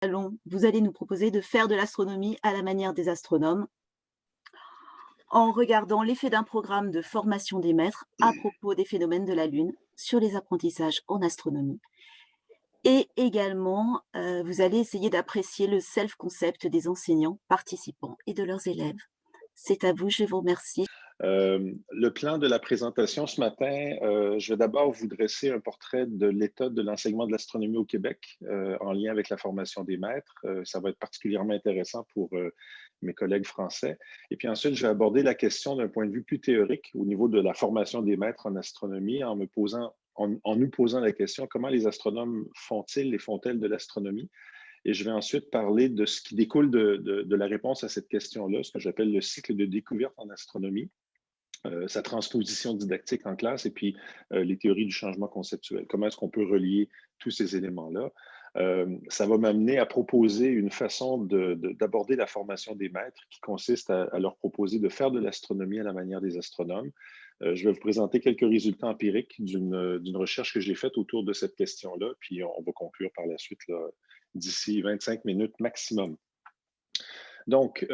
Vous allez nous proposer de faire de l'astronomie à la manière des astronomes, en regardant l'effet d'un programme de formation des maîtres à propos des phénomènes de la Lune sur les apprentissages en astronomie. Et également, vous allez essayer d'apprécier le self-concept des enseignants, participants et de leurs élèves. C'est à vous, je vous remercie. Le plan de la présentation ce matin, je vais d'abord vous dresser un portrait de l'état de l'enseignement de l'astronomie au Québec en lien avec la formation des maîtres. Ça va être particulièrement intéressant pour mes collègues français. Et puis ensuite, je vais aborder la question d'un point de vue plus théorique au niveau de la formation des maîtres en astronomie en nous posant la question comment les astronomes font-ils et font-elles de l'astronomie? Et je vais ensuite parler de ce qui découle de la réponse à cette question-là, ce que j'appelle le cycle de découverte en astronomie, sa transposition didactique en classe et puis les théories du changement conceptuel. Comment est-ce qu'on peut relier tous ces éléments-là? Ça va m'amener à proposer une façon d'aborder la formation des maîtres qui consiste à leur proposer de faire de l'astronomie à la manière des astronomes. Je vais vous présenter quelques résultats empiriques d'une recherche que j'ai faite autour de cette question-là, puis on va conclure par la suite d'ici 25 minutes maximum. Donc,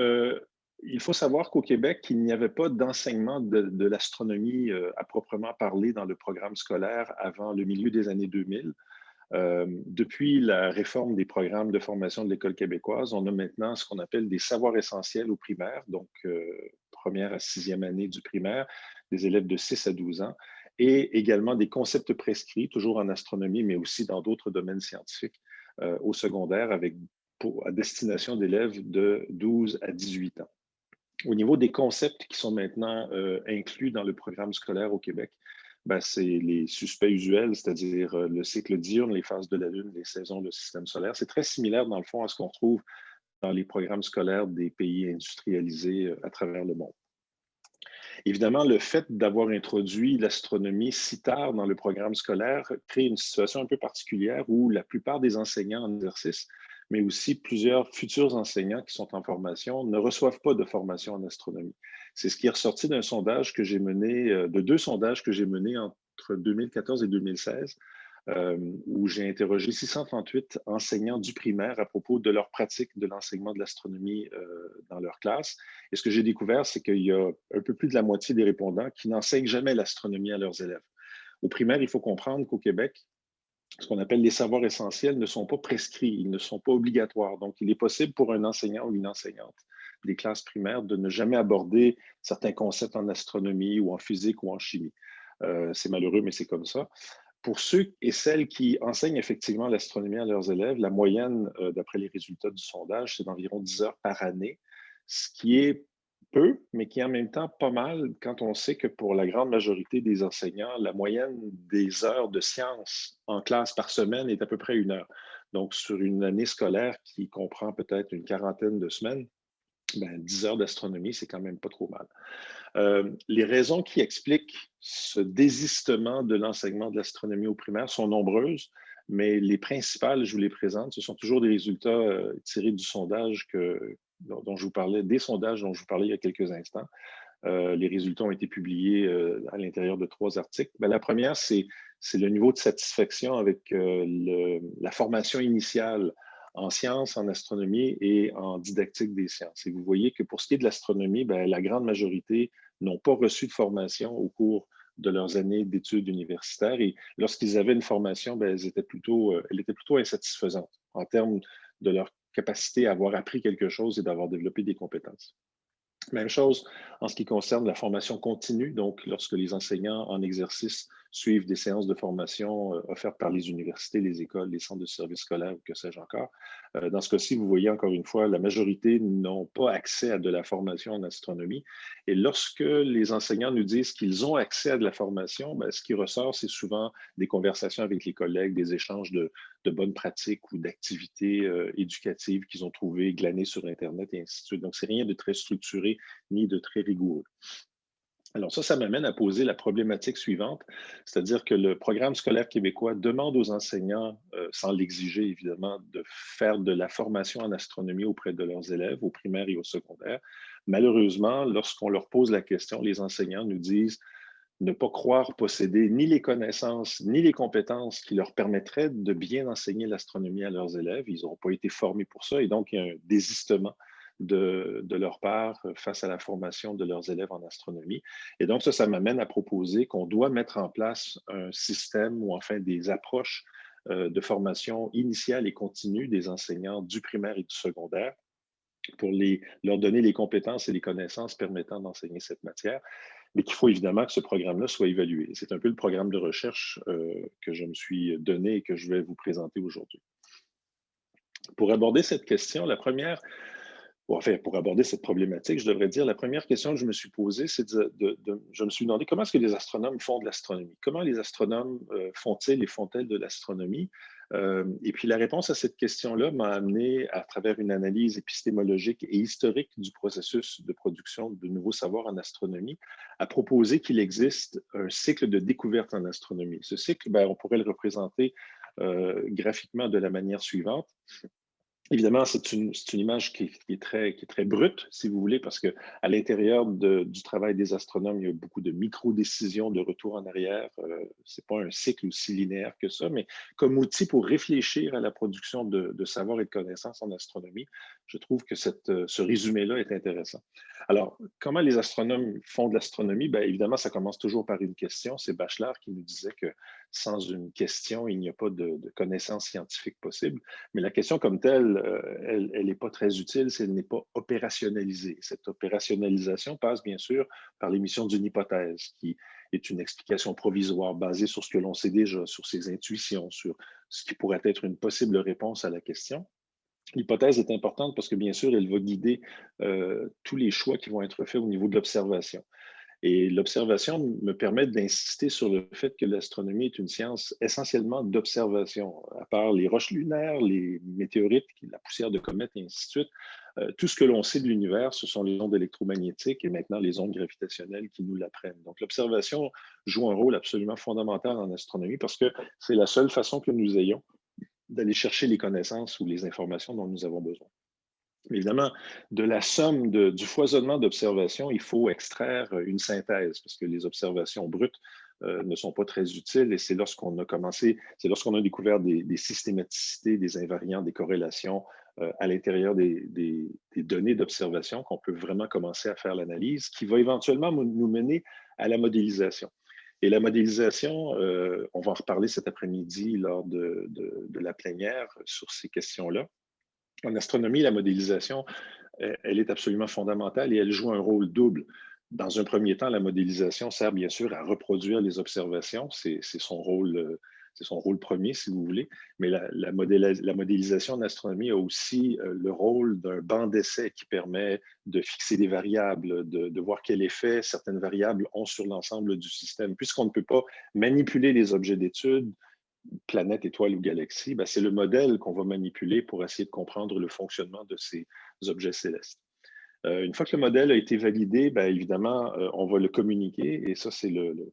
il faut savoir qu'au Québec, il n'y avait pas d'enseignement de l'astronomie à proprement parler dans le programme scolaire avant le milieu des années 2000. Depuis la réforme des programmes de formation de l'École québécoise, on a maintenant ce qu'on appelle des savoirs essentiels au primaire, donc première à sixième année du primaire, des élèves de 6 à 12 ans, et également des concepts prescrits, toujours en astronomie, mais aussi dans d'autres domaines scientifiques au secondaire à destination d'élèves de 12 à 18 ans. Au niveau des concepts qui sont maintenant inclus dans le programme scolaire au Québec, ben, c'est les suspects usuels, c'est-à-dire le cycle diurne, les phases de la Lune, les saisons du système solaire. C'est très similaire, dans le fond, à ce qu'on trouve dans les programmes scolaires des pays industrialisés à travers le monde. Évidemment, le fait d'avoir introduit l'astronomie si tard dans le programme scolaire crée une situation un peu particulière où la plupart des enseignants en exercice, mais aussi plusieurs futurs enseignants qui sont en formation, ne reçoivent pas de formation en astronomie. C'est ce qui est ressorti d'un sondage que j'ai mené, de deux sondages que j'ai menés entre 2014 et 2016, où j'ai interrogé 638 enseignants du primaire à propos de leur pratique de l'enseignement de l'astronomie dans leur classe. Et ce que j'ai découvert, c'est qu'il y a un peu plus de la moitié des répondants qui n'enseignent jamais l'astronomie à leurs élèves. Au primaire, il faut comprendre qu'au Québec, ce qu'on appelle les savoirs essentiels ne sont pas prescrits, ils ne sont pas obligatoires. Donc, il est possible pour un enseignant ou une enseignante des classes primaires de ne jamais aborder certains concepts en astronomie ou en physique ou en chimie. C'est malheureux, mais c'est comme ça. Pour ceux et celles qui enseignent effectivement l'astronomie à leurs élèves, la moyenne, d'après les résultats du sondage, c'est d'environ 10 heures par année, ce qui est peu, mais qui est en même temps pas mal quand on sait que pour la grande majorité des enseignants, la moyenne des heures de sciences en classe par semaine est à peu près 1 heure. Donc, sur une année scolaire qui comprend peut-être une quarantaine de semaines, ben, 10 heures d'astronomie, c'est quand même pas trop mal. Les raisons qui expliquent ce désistement de l'enseignement de l'astronomie au primaire sont nombreuses, mais les principales, je vous les présente. Ce sont toujours des résultats tirés du sondage dont je vous parlais, des sondages dont je vous parlais il y a quelques instants. Les résultats ont été publiés à l'intérieur de 3 articles. Ben, la première, c'est le niveau de satisfaction avec la formation initiale en sciences, en astronomie et en didactique des sciences. Et vous voyez que pour ce qui est de l'astronomie, ben, la grande majorité n'ont pas reçu de formation au cours de leurs années d'études universitaires. Et lorsqu'ils avaient une formation, ben, elle était plutôt insatisfaisante en termes de leur capacité à avoir appris quelque chose et d'avoir développé des compétences. Même chose en ce qui concerne la formation continue. Donc, lorsque les enseignants en exercice suivent des séances de formation offertes par les universités, les écoles, les centres de services scolaires ou que sais-je encore. Dans ce cas-ci, vous voyez encore une fois, la majorité n'ont pas accès à de la formation en astronomie. Et lorsque les enseignants nous disent qu'ils ont accès à de la formation, ben, ce qui ressort, c'est souvent des conversations avec les collègues, des échanges de bonnes pratiques ou d'activités éducatives qu'ils ont trouvées, glanées sur Internet et ainsi de suite. Donc, c'est rien de très structuré ni de très rigoureux. Alors ça m'amène à poser la problématique suivante, c'est-à-dire que le programme scolaire québécois demande aux enseignants, sans l'exiger évidemment, de faire de la formation en astronomie auprès de leurs élèves, au primaire et au secondaire. Malheureusement, lorsqu'on leur pose la question, les enseignants nous disent ne pas croire posséder ni les connaissances ni les compétences qui leur permettraient de bien enseigner l'astronomie à leurs élèves. Ils n'ont pas été formés pour ça et donc il y a un désistement de leur part face à la formation de leurs élèves en astronomie. Et donc ça m'amène à proposer qu'on doit mettre en place un système ou enfin des approches de formation initiale et continue des enseignants du primaire et du secondaire pour leur donner les compétences et les connaissances permettant d'enseigner cette matière, mais qu'il faut évidemment que ce programme-là soit évalué. C'est un peu le programme de recherche que je me suis donné et que je vais vous présenter aujourd'hui. Pour aborder cette question, la première, enfin, pour aborder cette problématique, je devrais dire, la première question que je me suis posée, c'est je me suis demandé comment est-ce que les astronomes font de l'astronomie? Comment les astronomes font-ils et font-elles de l'astronomie? Et puis la réponse à cette question-là m'a amené, à travers une analyse épistémologique et historique du processus de production de nouveaux savoirs en astronomie, à proposer qu'il existe un cycle de découverte en astronomie. Ce cycle, ben, on pourrait le représenter graphiquement de la manière suivante. Évidemment, c'est une image qui est très brute, si vous voulez, parce qu'à l'intérieur du travail des astronomes, il y a beaucoup de micro-décisions de retour en arrière. Ce n'est pas un cycle aussi linéaire que ça, mais comme outil pour réfléchir à la production de savoir et de connaissances en astronomie, je trouve que ce résumé-là est intéressant. Alors, comment les astronomes font de l'astronomie? Bien, évidemment, ça commence toujours par une question. C'est Bachelard qui nous disait que sans une question, il n'y a pas de connaissances scientifiques possibles. Mais la question comme telle, elle n'est pas très utile si elle n'est pas opérationnalisée. Cette opérationnalisation passe bien sûr par l'émission d'une hypothèse qui est une explication provisoire basée sur ce que l'on sait déjà, sur ses intuitions, sur ce qui pourrait être une possible réponse à la question. L'hypothèse est importante parce que bien sûr, elle va guider tous les choix qui vont être faits au niveau de l'observation. Et l'observation me permet d'insister sur le fait que l'astronomie est une science essentiellement d'observation. À part les roches lunaires, les météorites, la poussière de comètes et ainsi de suite, tout ce que l'on sait de l'univers, ce sont les ondes électromagnétiques et maintenant les ondes gravitationnelles qui nous l'apprennent. Donc l'observation joue un rôle absolument fondamental en astronomie parce que c'est la seule façon que nous ayons d'aller chercher les connaissances ou les informations dont nous avons besoin. Évidemment, de la somme du foisonnement d'observations, il faut extraire une synthèse parce que les observations brutes ne sont pas très utiles et c'est lorsqu'on a découvert des systématicités, des invariants, des corrélations à l'intérieur des données d'observation qu'on peut vraiment commencer à faire l'analyse qui va éventuellement nous mener à la modélisation. Et la modélisation, on va en reparler cet après-midi lors de la plénière sur ces questions-là. En astronomie, la modélisation, elle est absolument fondamentale et elle joue un rôle double. Dans un premier temps, la modélisation sert bien sûr à reproduire les observations. C'est son rôle premier, si vous voulez. Mais la modélisation en astronomie a aussi le rôle d'un banc d'essai qui permet de fixer des variables, de voir quel effet certaines variables ont sur l'ensemble du système. Puisqu'on ne peut pas manipuler les objets d'étude, planète, étoile ou galaxie, ben, c'est le modèle qu'on va manipuler pour essayer de comprendre le fonctionnement de ces objets célestes. Une fois que le modèle a été validé, bien évidemment, on va le communiquer et ça, c'est le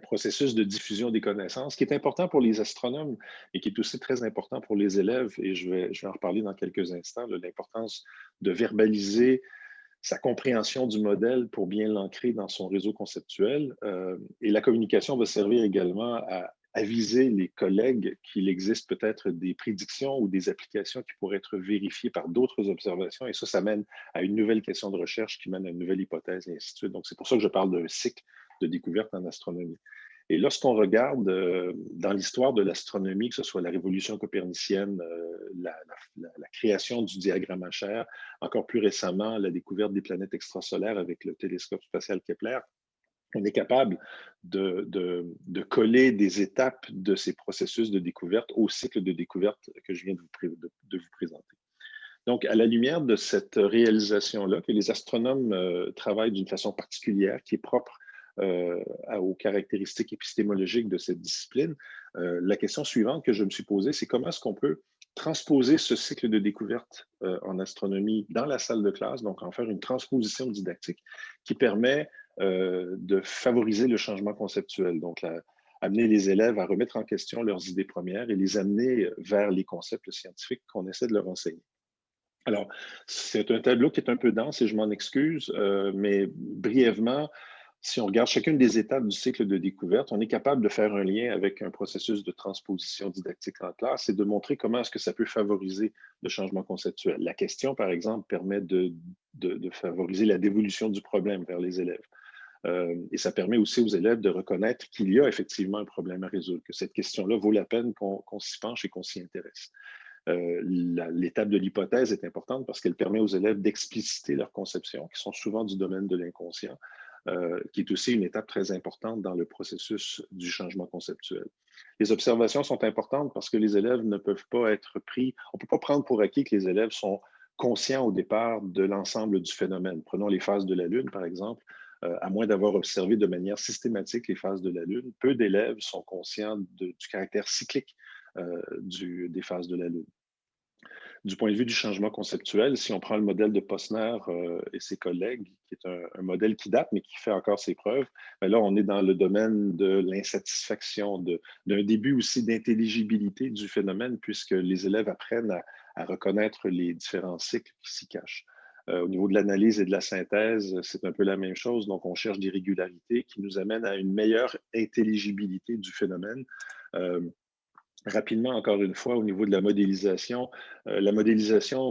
processus de diffusion des connaissances qui est important pour les astronomes et qui est aussi très important pour les élèves. Et je vais en reparler dans quelques instants, l'importance de verbaliser sa compréhension du modèle pour bien l'ancrer dans son réseau conceptuel. Et la communication va servir également à aviser les collègues qu'il existe peut-être des prédictions ou des applications qui pourraient être vérifiées par d'autres observations. Et ça mène à une nouvelle question de recherche qui mène à une nouvelle hypothèse, et ainsi de suite. Donc, c'est pour ça que je parle d'un cycle de découverte en astronomie. Et lorsqu'on regarde dans l'histoire de l'astronomie, que ce soit la révolution copernicienne, la création du diagramme HR, encore plus récemment, la découverte des planètes extrasolaires avec le télescope spatial Kepler, on est capable de coller des étapes de ces processus de découverte au cycle de découverte que je viens de vous présenter. Donc, à la lumière de cette réalisation-là, que les astronomes travaillent d'une façon particulière, qui est propre aux caractéristiques épistémologiques de cette discipline, la question suivante que je me suis posée, c'est comment est-ce qu'on peut transposer ce cycle de découverte en astronomie dans la salle de classe, donc en faire une transposition didactique qui permet de favoriser le changement conceptuel, donc amener les élèves à remettre en question leurs idées premières et les amener vers les concepts scientifiques qu'on essaie de leur enseigner. Alors, c'est un tableau qui est un peu dense et je m'en excuse, mais brièvement, Si on regarde chacune des étapes du cycle de découverte, on est capable de faire un lien avec un processus de transposition didactique en classe et de montrer comment est-ce que ça peut favoriser le changement conceptuel. La question, par exemple, permet de favoriser la dévolution du problème vers les élèves. Et ça permet aussi aux élèves de reconnaître qu'il y a effectivement un problème à résoudre, que cette question-là vaut la peine qu'on s'y penche et qu'on s'y intéresse. L'étape de l'hypothèse est importante parce qu'elle permet aux élèves d'expliciter leurs conceptions, qui sont souvent du domaine de l'inconscient, qui est aussi une étape très importante dans le processus du changement conceptuel. Les observations sont importantes parce que les élèves ne peuvent pas être pris, on ne peut pas prendre pour acquis que les élèves sont conscients au départ de l'ensemble du phénomène. Prenons les phases de la Lune, par exemple. À moins d'avoir observé de manière systématique les phases de la Lune, peu d'élèves sont conscients du caractère cyclique des phases de la Lune. Du point de vue du changement conceptuel, si on prend le modèle de Posner et ses collègues, qui est un modèle qui date, mais qui fait encore ses preuves, bien là, on est dans le domaine de l'insatisfaction, d'un début aussi d'intelligibilité du phénomène, puisque les élèves apprennent à reconnaître les différents cycles qui s'y cachent. Au niveau de l'analyse et de la synthèse, c'est un peu la même chose. Donc, on cherche des régularités qui nous amènent à une meilleure intelligibilité du phénomène. Rapidement, encore une fois, au niveau de la modélisation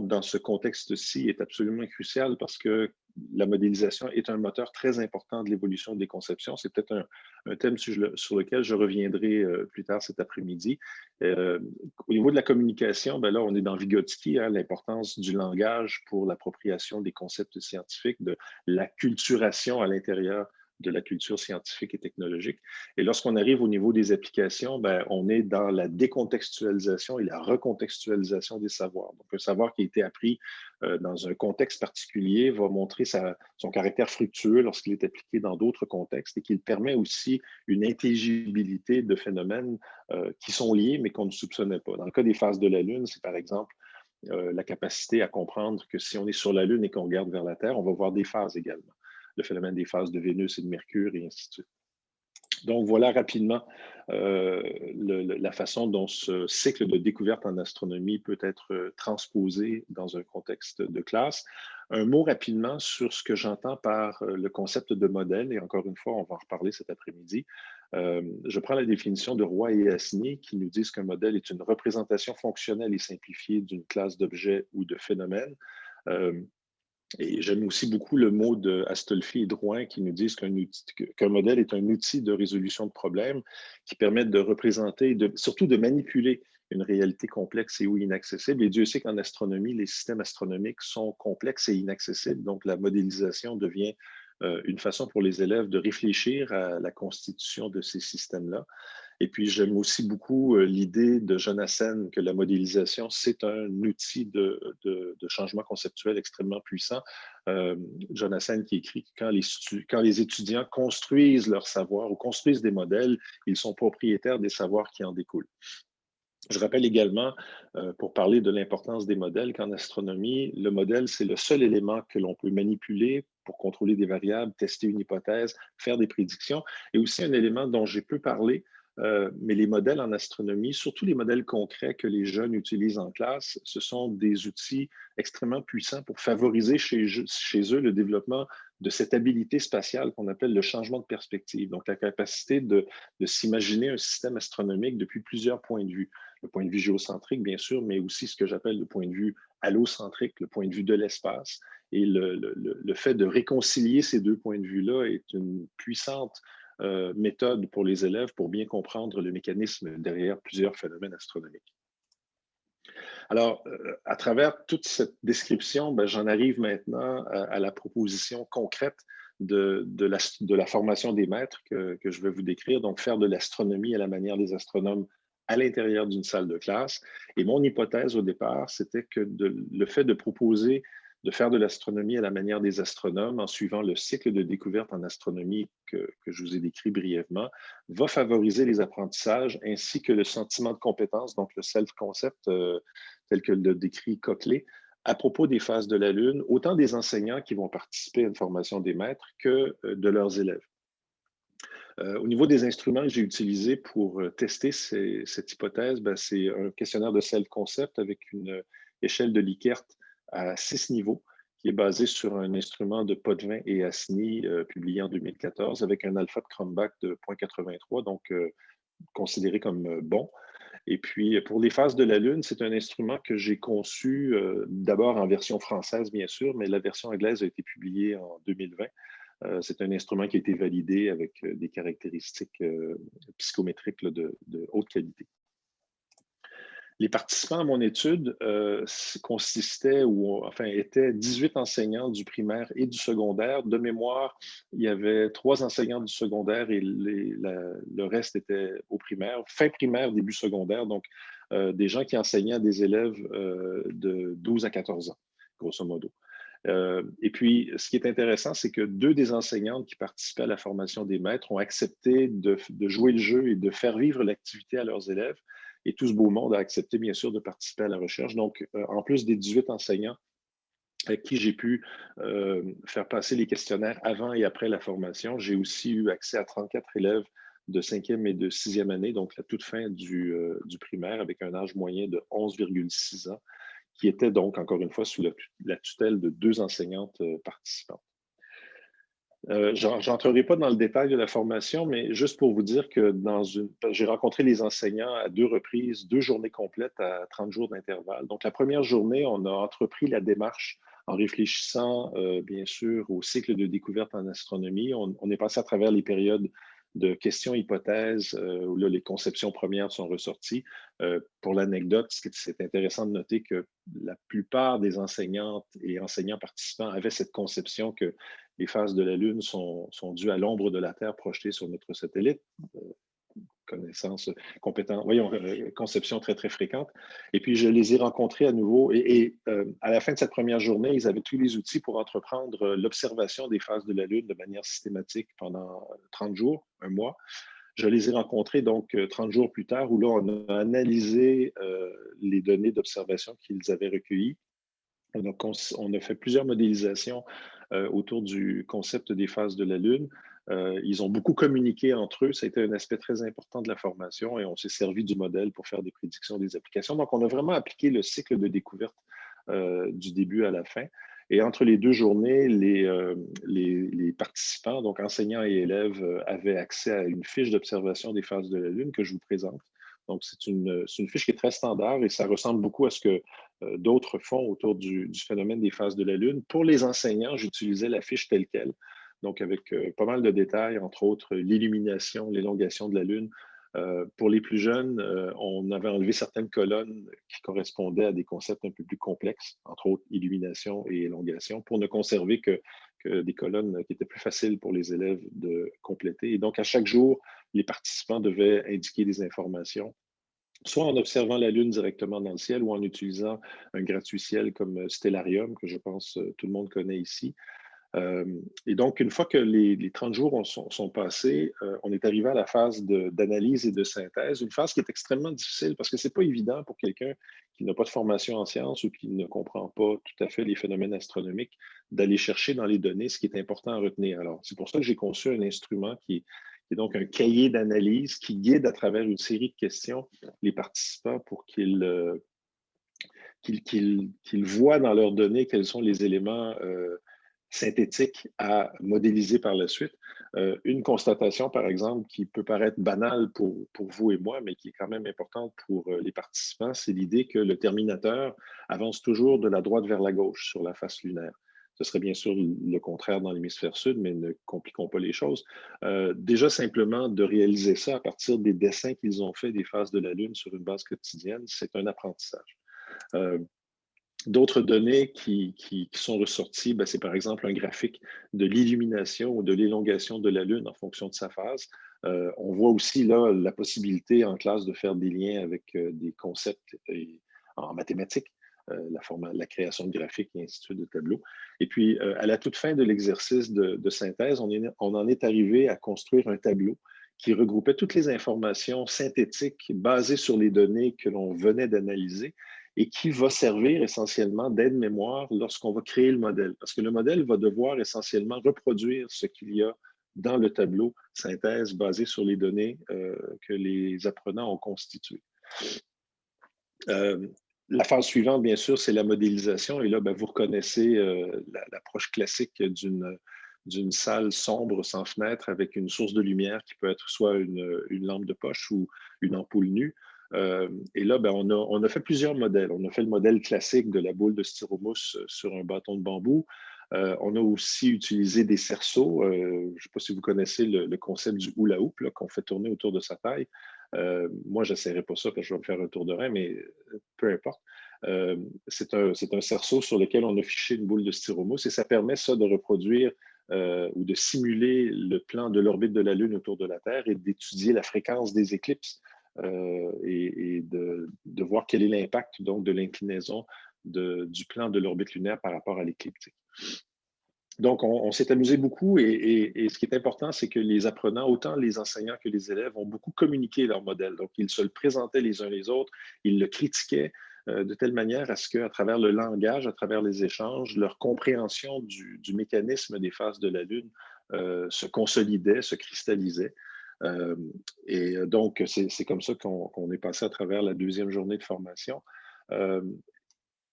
dans ce contexte-ci est absolument cruciale parce que la modélisation est un moteur très important de l'évolution des conceptions. C'est peut-être un thème sur lequel je reviendrai plus tard cet après-midi. Au niveau de la communication, ben là, on est dans Vygotsky, hein, l'importance du langage pour l'appropriation des concepts scientifiques, de l'acculturation à l'intérieur de la culture scientifique et technologique. Et lorsqu'on arrive au niveau des applications, ben, on est dans la décontextualisation et la recontextualisation des savoirs. Donc, un savoir qui a été appris dans un contexte particulier va montrer son caractère fructueux lorsqu'il est appliqué dans d'autres contextes et qu'il permet aussi une intelligibilité de phénomènes qui sont liés mais qu'on ne soupçonnait pas. Dans le cas des phases de la Lune, c'est par exemple la capacité à comprendre que si on est sur la Lune et qu'on regarde vers la Terre, on va voir des phases également. Le phénomène des phases de Vénus et de Mercure et ainsi de suite. Donc, voilà rapidement la façon dont ce cycle de découverte en astronomie peut être transposé dans un contexte de classe. Un mot rapidement sur ce que j'entends par le concept de modèle, et encore une fois, on va en reparler cet après-midi. Je prends la définition de Roy et Asnier qui nous disent qu'un modèle est une représentation fonctionnelle et simplifiée d'une classe d'objets ou de phénomènes. Et j'aime aussi beaucoup le mot de Astolfi et Drouin qui nous disent qu'un modèle est un outil de résolution de problèmes qui permet de représenter, surtout de manipuler une réalité complexe et ou inaccessible. Et Dieu sait qu'en astronomie, les systèmes astronomiques sont complexes et inaccessibles. Donc, la modélisation devient une façon pour les élèves de réfléchir à la constitution de ces systèmes-là. Et puis, j'aime aussi beaucoup l'idée de Jonassen que la modélisation, c'est un outil de changement conceptuel extrêmement puissant. Jonassen qui écrit que quand les étudiants construisent leur savoir ou construisent des modèles, ils sont propriétaires des savoirs qui en découlent. Je rappelle également, pour parler de l'importance des modèles, qu'en astronomie, le modèle, c'est le seul élément que l'on peut manipuler pour contrôler des variables, tester une hypothèse, faire des prédictions, et aussi un élément dont j'ai peu parlé, mais les modèles en astronomie, surtout les modèles concrets que les jeunes utilisent en classe, ce sont des outils extrêmement puissants pour favoriser chez eux le développement de cette habilité spatiale qu'on appelle le changement de perspective, donc la capacité de s'imaginer un système astronomique depuis plusieurs points de vue. Le point de vue géocentrique, bien sûr, mais aussi ce que j'appelle le point de vue allocentrique, le point de vue de l'espace. Et le fait de réconcilier ces deux points de vue-là est une puissante méthode pour les élèves pour bien comprendre le mécanisme derrière plusieurs phénomènes astronomiques. Alors, à travers toute cette description, ben, j'en arrive maintenant à la proposition concrète de la formation des maîtres que je vais vous décrire, donc faire de l'astronomie à la manière des astronomes à l'intérieur d'une salle de classe. Et mon hypothèse au départ, c'était que le fait de proposer de faire de l'astronomie à la manière des astronomes en suivant le cycle de découverte en astronomie que je vous ai décrit brièvement, va favoriser les apprentissages ainsi que le sentiment de compétence, donc le self-concept tel que le décrit Coquelet, à propos des phases de la Lune, autant des enseignants qui vont participer à une formation des maîtres que de leurs élèves. Au niveau des instruments que j'ai utilisés pour tester cette hypothèse, ben, c'est un questionnaire de self-concept avec une échelle de Likert à 6 niveaux qui est basé sur un instrument de Potvin et Asni, publié en 2014, avec un alpha de Cronbach de 0,83, donc considéré comme bon. Et puis, pour les phases de la Lune, c'est un instrument que j'ai conçu d'abord en version française, bien sûr, mais la version anglaise a été publiée en 2020. C'est un instrument qui a été validé avec des caractéristiques psychométriques là, de haute qualité. Les participants à mon étude consistaient, ou enfin étaient 18 enseignants du primaire et du secondaire. De mémoire, il y avait 3 enseignants du secondaire et le reste était au primaire, fin primaire, début secondaire, donc des gens qui enseignaient à des élèves de 12 à 14 ans, grosso modo. Et puis, ce qui est intéressant, c'est que 2 des enseignantes qui participaient à la formation des maîtres ont accepté de jouer le jeu et de faire vivre l'activité à leurs élèves. Et tout ce beau monde a accepté, bien sûr, de participer à la recherche. Donc, en plus des 18 enseignants avec qui j'ai pu faire passer les questionnaires avant et après la formation, j'ai aussi eu accès à 34 élèves de 5e et de 6e année, donc la toute fin du primaire, avec un âge moyen de 11,6 ans, qui était donc, encore une fois, sous la tutelle de 2 enseignantes participantes. Je n'entrerai pas dans le détail de la formation, mais juste pour vous dire que j'ai rencontré les enseignants à 2 reprises, 2 journées complètes à 30 jours d'intervalle. Donc, la première journée, on a entrepris la démarche en réfléchissant, bien sûr, au cycle de découverte en astronomie. On est passé à travers les périodes de questions-hypothèses, où là, les conceptions premières sont ressorties. Pour l'anecdote, c'est intéressant de noter que la plupart des enseignantes et enseignants participants avaient cette conception que les phases de la Lune sont dues à l'ombre de la Terre projetée sur notre satellite. Connaissance, compétence, voyons, conception très, très fréquente. Et puis, je les ai rencontrés à nouveau et à la fin de cette première journée, ils avaient tous les outils pour entreprendre l'observation des phases de la Lune de manière systématique pendant 30 jours, un mois. Je les ai rencontrés donc 30 jours plus tard, où là, on a analysé les données d'observation qu'ils avaient recueillies. Donc, on a fait plusieurs modélisations autour du concept des phases de la Lune. Ils ont beaucoup communiqué entre eux. Ça a été un aspect très important de la formation et on s'est servi du modèle pour faire des prédictions des applications. Donc, on a vraiment appliqué le cycle de découverte du début à la fin. Et entre les 2 journées, les participants, donc enseignants et élèves, avaient accès à une fiche d'observation des phases de la Lune que je vous présente. Donc, c'est une fiche qui est très standard et ça ressemble beaucoup à ce que d'autres font autour du phénomène des phases de la Lune. Pour les enseignants, j'utilisais la fiche telle quelle, donc avec pas mal de détails, entre autres l'illumination, l'élongation de la Lune. Pour les plus jeunes, on avait enlevé certaines colonnes qui correspondaient à des concepts un peu plus complexes, entre autres illumination et élongation, pour ne conserver que des colonnes qui étaient plus faciles pour les élèves de compléter. Et donc, à chaque jour, les participants devaient indiquer des informations, soit en observant la Lune directement dans le ciel ou en utilisant un gratuit-ciel comme Stellarium, que je pense tout le monde connaît ici. Et donc, une fois que les 30 jours sont passés, on est arrivé à la phase d'analyse et de synthèse, une phase qui est extrêmement difficile parce que ce n'est pas évident pour quelqu'un qui n'a pas de formation en sciences ou qui ne comprend pas tout à fait les phénomènes astronomiques d'aller chercher dans les données ce qui est important à retenir. Alors, c'est pour ça que j'ai conçu un instrument qui est donc un cahier d'analyse qui guide à travers une série de questions les participants pour qu'ils voient dans leurs données quels sont les éléments synthétique à modéliser par la suite. Une constatation, par exemple, qui peut paraître banale pour vous et moi, mais qui est quand même importante pour les participants, c'est l'idée que le terminateur avance toujours de la droite vers la gauche sur la face lunaire. Ce serait bien sûr le contraire dans l'hémisphère sud, mais ne compliquons pas les choses. Déjà, simplement de réaliser ça à partir des dessins qu'ils ont fait des phases de la Lune sur une base quotidienne, c'est un apprentissage. D'autres données qui sont ressorties, c'est par exemple un graphique de l'illumination ou de l'élongation de la Lune en fonction de sa phase. On voit aussi là la possibilité en classe de faire des liens avec des concepts en mathématiques, la création de graphiques et ainsi de suite de tableaux. Et puis, à la toute fin de l'exercice de synthèse, on en est arrivé à construire un tableau qui regroupait toutes les informations synthétiques basées sur les données que l'on venait d'analyser et qui va servir essentiellement d'aide-mémoire lorsqu'on va créer le modèle. Parce que le modèle va devoir essentiellement reproduire ce qu'il y a dans le tableau synthèse basé sur les données que les apprenants ont constituées. La phase suivante, bien sûr, c'est la modélisation. Et là, ben, vous reconnaissez l'approche classique d'une salle sombre sans fenêtre avec une source de lumière qui peut être soit une lampe de poche ou une ampoule nue. Et là, ben, on a fait plusieurs modèles. On a fait le modèle classique de la boule de styromousse sur un bâton de bambou. On a aussi utilisé des cerceaux. Je ne sais pas si vous connaissez le concept du hula hoop qu'on fait tourner autour de sa taille. Moi, je n'essaierai pas ça parce que je vais me faire un tour de rein, mais peu importe. C'est un cerceau sur lequel on a fiché une boule de styromousse et ça permet ça de reproduire ou de simuler le plan de l'orbite de la Lune autour de la Terre et d'étudier la fréquence des éclipses et de voir quel est l'impact donc de l'inclinaison du plan de l'orbite lunaire par rapport à l'écliptique. Donc, on s'est amusé beaucoup et ce qui est important, c'est que les apprenants, autant les enseignants que les élèves, ont beaucoup communiqué leur modèle. Donc, ils se le présentaient les uns les autres, ils le critiquaient de telle manière à ce qu'à travers le langage, à travers les échanges, leur compréhension du mécanisme des phases de la Lune se consolidait, se cristallisait. Et donc, c'est comme ça qu'on est passé à travers la deuxième journée de formation.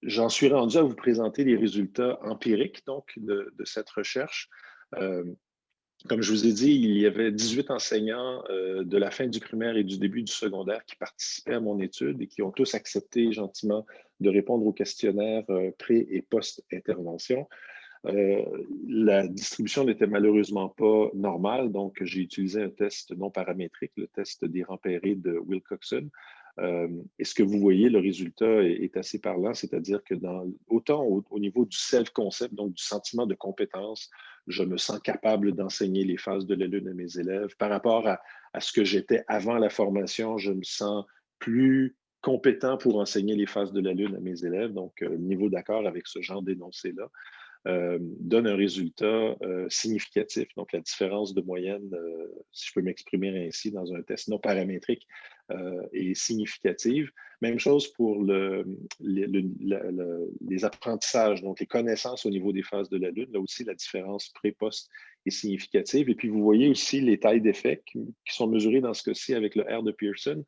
J'en suis rendu à vous présenter les résultats empiriques donc, de cette recherche. Comme je vous ai dit, il y avait 18 enseignants de la fin du primaire et du début du secondaire qui participaient à mon étude et qui ont tous accepté gentiment de répondre au questionnaire pré- et post-intervention. La distribution n'était malheureusement pas normale, donc j'ai utilisé un test non paramétrique, le test des Rampéré de Wilcoxon. Et ce que vous voyez, le résultat est assez parlant, c'est-à-dire que autant au niveau du self-concept, donc du sentiment de compétence, je me sens capable d'enseigner les phases de la Lune à mes élèves. Par rapport à ce que j'étais avant la formation, je me sens plus compétent pour enseigner les phases de la Lune à mes élèves, donc niveau d'accord avec ce genre d'énoncé-là. Donne un résultat significatif. Donc, la différence de moyenne, si je peux m'exprimer ainsi, dans un test non paramétrique est significative. Même chose pour les apprentissages, donc les connaissances au niveau des phases de la Lune. Là aussi, la différence pré-post est significative. Et puis, vous voyez aussi les tailles d'effet qui sont mesurées dans ce cas-ci avec le R de Pearson.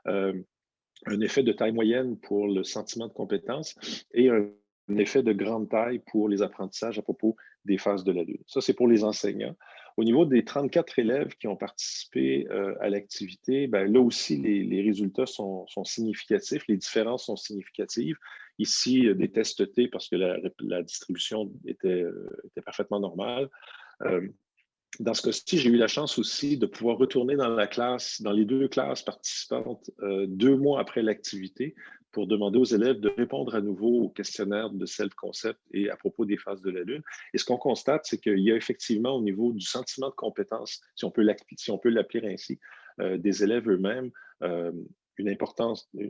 Un effet de taille moyenne pour le sentiment de compétence et un effet de grande taille pour les apprentissages à propos des phases de la Lune. Ça, c'est pour les enseignants. Au niveau des 34 élèves qui ont participé à l'activité, ben, là aussi, les résultats sont significatifs, les différences sont significatives. Ici, des tests T parce que la distribution était parfaitement normale. Dans ce cas-ci, j'ai eu la chance aussi de pouvoir retourner dans la classe, dans les deux classes participantes, 2 mois après l'activité, pour demander aux élèves de répondre à nouveau au questionnaire de self-concept et à propos des phases de la Lune. Et ce qu'on constate, c'est qu'il y a effectivement au niveau du sentiment de compétence, si on peut l'appeler ainsi, des élèves eux-mêmes, une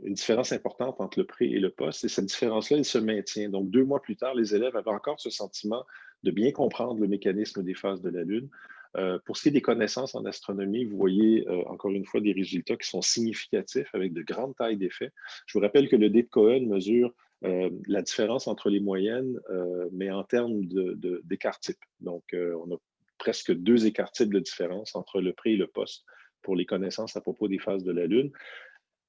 différence importante entre le pré et le post. Et cette différence-là, elle se maintient. Donc, 2 mois plus tard, les élèves avaient encore ce sentiment de bien comprendre le mécanisme des phases de la Lune. Pour ce qui est des connaissances en astronomie, vous voyez encore une fois des résultats qui sont significatifs avec de grandes tailles d'effets. Je vous rappelle que le dé de Cohen mesure la différence entre les moyennes, mais en termes d'écart type. Donc, on a presque 2 écarts types de différence entre le pré et le post pour les connaissances à propos des phases de la Lune.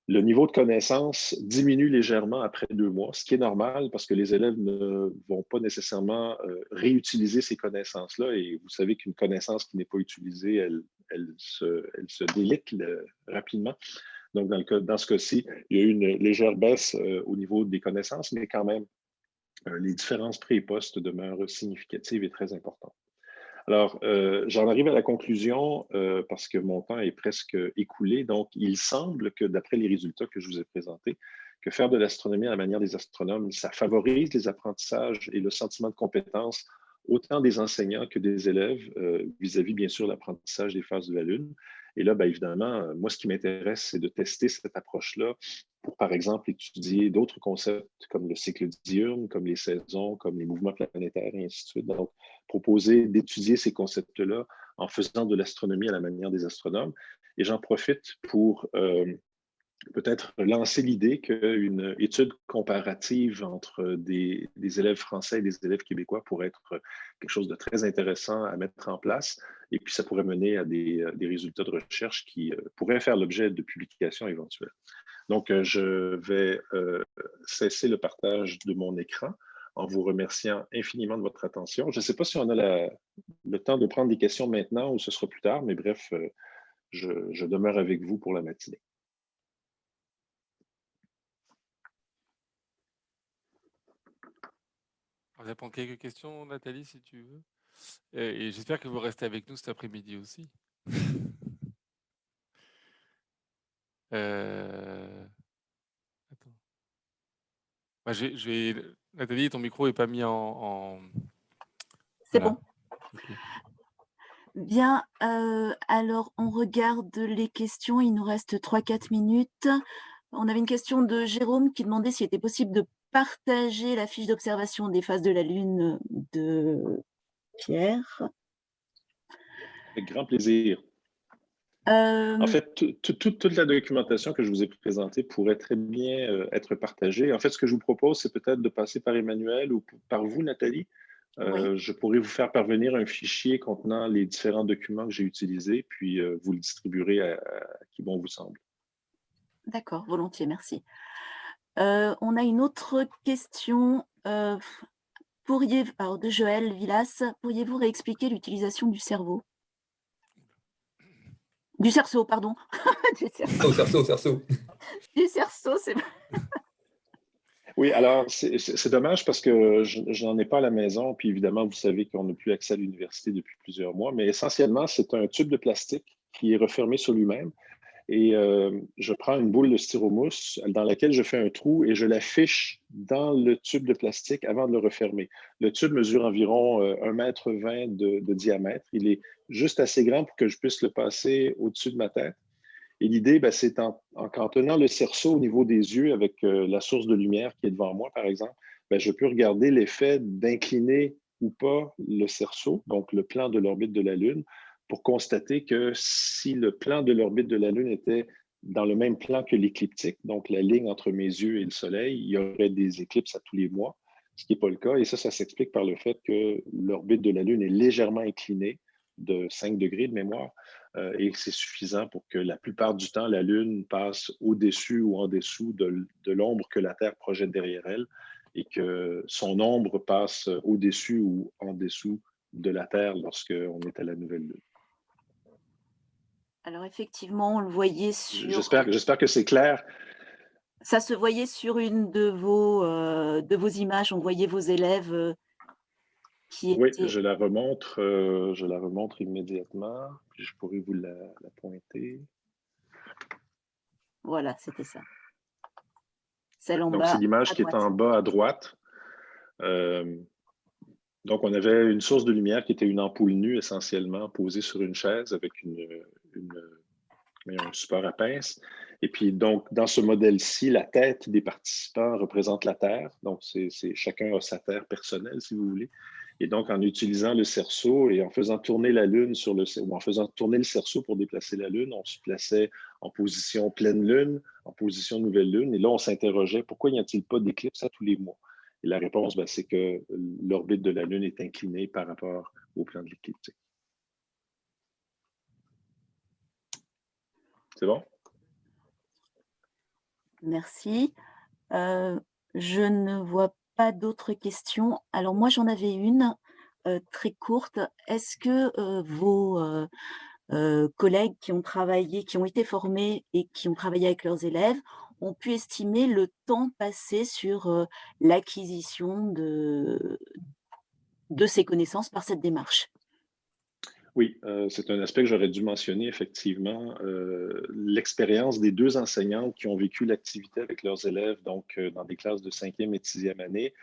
Le niveau de connaissance diminue légèrement après 2 mois, ce qui est normal parce que les élèves ne vont pas nécessairement réutiliser ces connaissances-là. Et vous savez qu'une connaissance qui n'est pas utilisée, elle se délite rapidement. Donc, dans ce cas-ci, il y a eu une légère baisse au niveau des connaissances, mais quand même, les différences pré et post demeurent significatives et très importantes. Alors, j'en arrive à la conclusion parce que mon temps est presque écoulé. Donc, il semble que, d'après les résultats que je vous ai présentés, que faire de l'astronomie à la manière des astronomes, ça favorise les apprentissages et le sentiment de compétence autant des enseignants que des élèves vis-à-vis, bien sûr, l'apprentissage des phases de la Lune. Et là, bien évidemment, moi, ce qui m'intéresse, c'est de tester cette approche-là pour, par exemple, étudier d'autres concepts comme le cycle diurne, comme les saisons, comme les mouvements planétaires, et ainsi de suite. Donc, proposer d'étudier ces concepts-là en faisant de l'astronomie à la manière des astronomes. Et j'en profite pour peut-être lancer l'idée qu'une étude comparative entre des élèves français et des élèves québécois pourrait être quelque chose de très intéressant à mettre en place. Et puis, ça pourrait mener à des résultats de recherche qui pourraient faire l'objet de publications éventuelles. Donc, je vais cesser le partage de mon écran en vous remerciant infiniment de votre attention. Je ne sais pas si on a le temps de prendre des questions maintenant ou ce sera plus tard, mais bref, je demeure avec vous pour la matinée. On va prendre quelques questions, Nathalie, si tu veux. Et j'espère que vous restez avec nous cet après-midi aussi. Attends. Bah, Nathalie, ton micro n'est pas mis en... C'est Voilà. bon. Bien, alors on regarde les questions. Il nous reste 3-4 minutes. On avait une question de Jérôme qui demandait s'il était possible de partager la fiche d'observation des phases de la Lune de Pierre. Avec grand plaisir. Euh, En fait, toute la documentation que je vous ai présentée pourrait très bien être partagée. En fait, ce que je vous propose, c'est peut-être de passer par Emmanuel ou par vous, Nathalie. oui, Je pourrais vous faire parvenir un fichier contenant les différents documents que j'ai utilisés, puis vous le distribuerez à qui bon vous semble. d'accord, volontiers, merci. On a une autre question alors de Joël Villas. Pourriez-vous réexpliquer l'utilisation du cerveau? Du cerceau, pardon. Du cerceau. Du cerceau, c'est... Oui, alors c'est dommage parce que je n'en ai pas à la maison, puis évidemment, vous savez qu'on n'a plus accès à l'université depuis plusieurs mois, mais essentiellement, c'est un tube de plastique qui est refermé sur lui-même. Et je prends une boule de styromousse dans laquelle je fais un trou et je la fiche dans le tube de plastique avant de le refermer. Le tube mesure environ 1,20 m de diamètre. Il est juste assez grand pour que je puisse le passer au-dessus de ma tête. Et l'idée, ben, c'est en tenant le cerceau au niveau des yeux avec la source de lumière qui est devant moi, par exemple, ben, je peux regarder l'effet d'incliner ou pas le cerceau, donc le plan de l'orbite de la Lune, pour constater que si le plan de l'orbite de la Lune était dans le même plan que l'écliptique, donc la ligne entre mes yeux et le Soleil, il y aurait des éclipses à tous les mois, ce qui n'est pas le cas. Et ça s'explique par le fait que l'orbite de la Lune est légèrement inclinée de 5 degrés de mémoire et c'est suffisant pour que la plupart du temps, la Lune passe au-dessus ou en dessous de l'ombre que la Terre projette derrière elle et que son ombre passe au-dessus ou en dessous de la Terre lorsqu'on est à la nouvelle Lune. Alors effectivement, on le voyait sur... J'espère que c'est clair. Ça se voyait sur une de vos images, on voyait vos élèves qui Oui, étaient... je la remontre immédiatement, puis je pourrais vous la pointer. Voilà, c'était ça. Celle en Donc, c'est bas l'image à qui est droite. en bas à droite. Donc, on avait une source de lumière qui était une ampoule nue essentiellement posée sur une chaise avec un support à pince. Et puis, donc, dans ce modèle-ci, la tête des participants représente la Terre. Donc, chacun a sa Terre personnelle, si vous voulez. Et donc, en utilisant le cerceau et en faisant tourner la Lune ou en faisant tourner le cerceau pour déplacer la Lune, on se plaçait en position pleine Lune, en position nouvelle Lune. Et là, on s'interrogeait, pourquoi n'y a-t-il pas d'éclipse à tous les mois? Et la réponse, ben, c'est que l'orbite de la Lune est inclinée par rapport au plan de l'écliptique. C'est bon? Merci. Je ne vois pas d'autres questions. Alors moi, j'en avais une très courte. Est-ce que vos collègues qui ont été formés et qui ont travaillé avec leurs élèves ont pu estimer le temps passé sur l'acquisition de ces connaissances par cette démarche? Oui, c'est un aspect que j'aurais dû mentionner, effectivement. L'expérience des deux enseignantes qui ont vécu l'activité avec leurs élèves, donc dans des classes de 5e et de 6e année,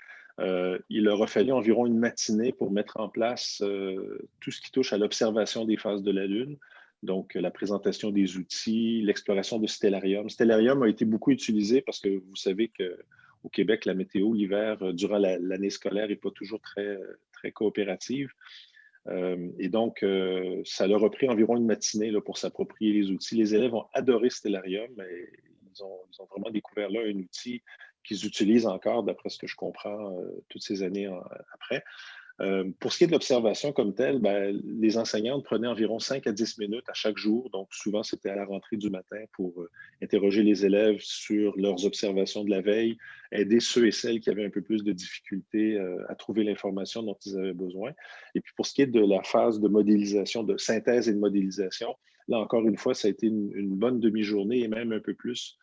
il leur a fallu environ une matinée pour mettre en place tout ce qui touche à l'observation des phases de la Lune, donc la présentation des outils, l'exploration de Stellarium. Stellarium a été beaucoup utilisé parce que vous savez qu'au Québec, la météo, l'hiver, durant l'année scolaire, n'est pas toujours très coopérative. Et donc, ça leur a pris environ une matinée là, pour s'approprier les outils. Les élèves ont adoré Stellarium et ils ont vraiment découvert là un outil qu'ils utilisent encore, d'après ce que je comprends, toutes ces années après. Pour ce qui est de l'observation comme telle, ben, les enseignantes prenaient environ 5 à 10 minutes à chaque jour. Donc, souvent, c'était à la rentrée du matin pour interroger les élèves sur leurs observations de la veille, aider ceux et celles qui avaient un peu plus de difficultés à trouver l'information dont ils avaient besoin. Et puis, pour ce qui est de la phase de modélisation, de synthèse et de modélisation, là, encore une fois, ça a été une bonne demi-journée et même un peu plus.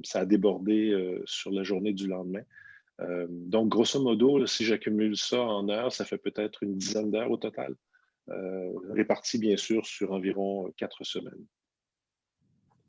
Ça a débordé sur la journée du lendemain. Donc, grosso modo, si j'accumule ça en heures, ça fait peut-être une dizaine d'heures au total, réparties bien sûr sur environ 4 semaines.